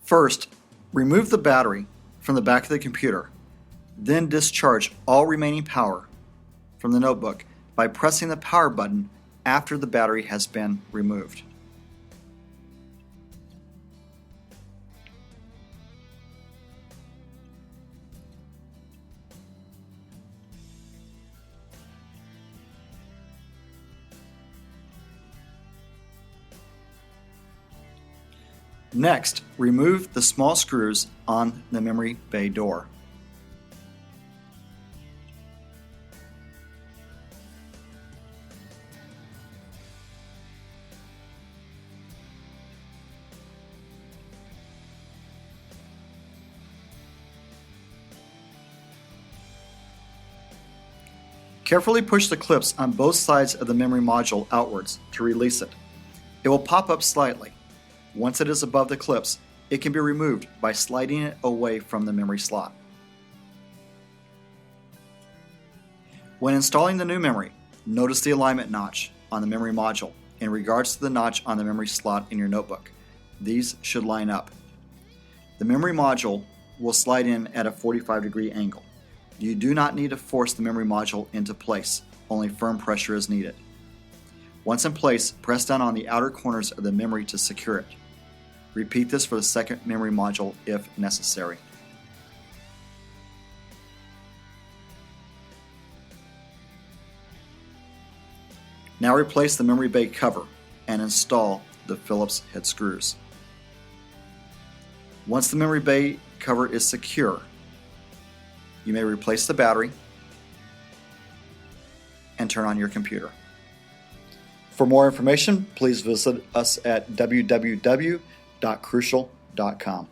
First, remove the battery from the back of the computer, then discharge all remaining power from the notebook by pressing the power button after the battery has been removed. Next, remove the small screws on the memory bay door. Carefully push the clips on both sides of the memory module outwards to release it. It will pop up slightly. Once it is above the clips, it can be removed by sliding it away from the memory slot. When installing the new memory, notice the alignment notch on the memory module in regards to the notch on the memory slot in your notebook. These should line up. The memory module will slide in at a 45-degree angle. You do not need to force the memory module into place, only firm pressure is needed. Once in place, press down on the outer corners of the memory to secure it. Repeat this for the second memory module if necessary. Now replace the memory bay cover and install the Phillips head screws. Once the memory bay cover is secure, you may replace the battery and turn on your computer. For more information, please visit us at www.crucial.com.